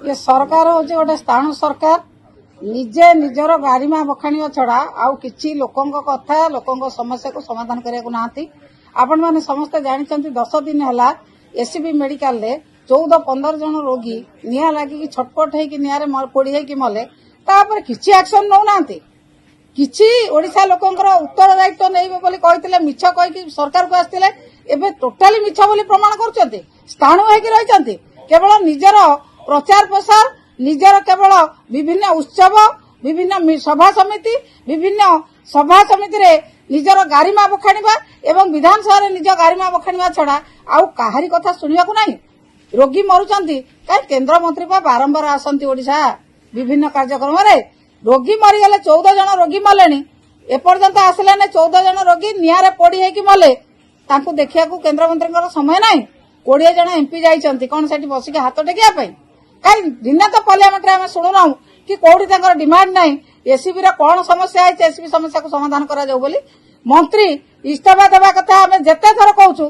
ये सरकार हूँ गोटे स्थाणु सरकार निजे निजर गारिमा बखाणिया छड़ा आउ किछि लोकंक कथा लोकंक समस्या को समाधान करने नांती। आपण माने समस्त जानते 10 दिन है एससीबी मेडिकल रे 14-15 जन रोगी निया लगी छटपट होगी निआरे पोड़ी होगी मले तापर किछि एक्शन नौ नांती। किछि ओडिशा लोकंकर उत्तर दायित्व नेइबे बोली कहितले मिछ कहि सरकार को आस्तिले एबे टोटाली मिछ बोली प्रमाण करछन्ते स्थाणु होगी रहिछन्ते केवल निजर प्रचार प्रसार निजर केवल विभिन्न उत्सव विभिन्न सभा समिति रे निजर गारिमा बखाणिबा एवं विधानसभा रे निज गारिमा बखाणिबा छड़ा आउ काहारी कथा सुनिया को नहीं। रोगी मरुचंती काई केंद्र मंत्री पा बारंबार आसंती ओडिशा विभिन्न कार्यक्रम रे रोगी मरीगले 14 जन रोगी मलेनी एपर्यंत आसले ने 14 जन रोगी नियारे पोड़ी हेकी मले तांकु देखिया को केंद्र मंत्री समय नहीं। 20 जन एमपी जाइचंती कोन सेठी बसिके हाथ टेकिया पई काई दिना तो पार्लियामेंट रे हम सुनुना कि कोडी तांकर डिमांड नहीं एसीबी रे कोन समस्या है एसीबी समस्या को समाधान करा जाऊ बोली मंत्री इस्तीफा देवा कथा हमें जेते थर कहूछु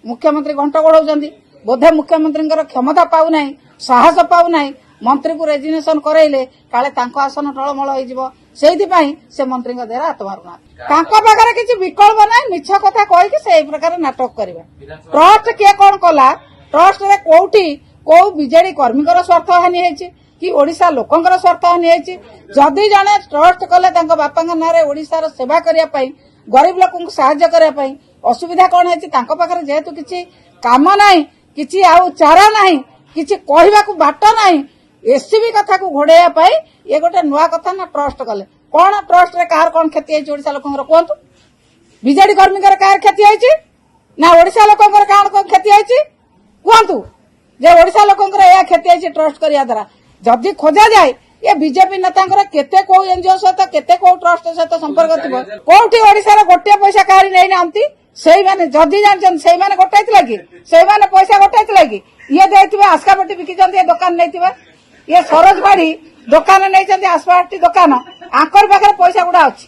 मुख्यमंत्री घंटा गोड़ौचंती बोधे मुख्यमंत्री क्षमता पाऊ नहीं साहस पाऊ नहीं मंत्री को रेजिग्नेशन कराइले काले तांको आसन टळमळ होई जिवो सेहि पई से मंत्री को देरा हाथ मारुना तांको पाखरे किछि विकल्प नाही मिछ कथा कहि कि से प्रकार नाटक करिवे। ट्रस्ट के कोन कला ट्रस्ट रे कोठी को बीजेडी कर्मीकर स्वार्थ हानि हेछि कि ओडिशा लोकंकर स्वार्थ हानि हेछि। जदि जने ट्रस्ट कले तांको बापांग नारे ओडिशार सेवा करिया पई गरीब लोकंक सहायता करिया पई असुविधा कोन हेछि तांको पाखरे जेहेतु किछि काम नाही किछि आउ चारा नाही किछि कहिबाकू बाट नाही एससीबी कथा को घोड़ाइया पाई ये गोटे नुआ कथा ना ट्रस्ट कले कौन ट्रस्ट रे कार कौन क्षति है ओडिशा लोकंकर कहतु बीजेडी कर्मीकर कार क्षति है ना ओडिशा लोकंकर कार कौन क्षति है कहतु जे ओडिशा लोकंकर या क्षति है ट्रस्ट करिया द्वारा जदि खोजा जाए ये बीजेपी नेतांकर केते को एनजीओ सहित केते को ट्रस्ट सहित संपर्क थिबो कोठी ओडिशा रे गोटे पैसा कारी नै नांती सेही माने जदि जानछन सेही माने गोटाइतला कि सेही माने पैसा गोटाइतला कि ये देथिबे आस्काबटी बिकी जंती दुकान नैथिबे ये सरोज बाड़ी दुकान नहीं आसपाटी दुकान आंकर पाखे पैसा गुड़ा अच्छी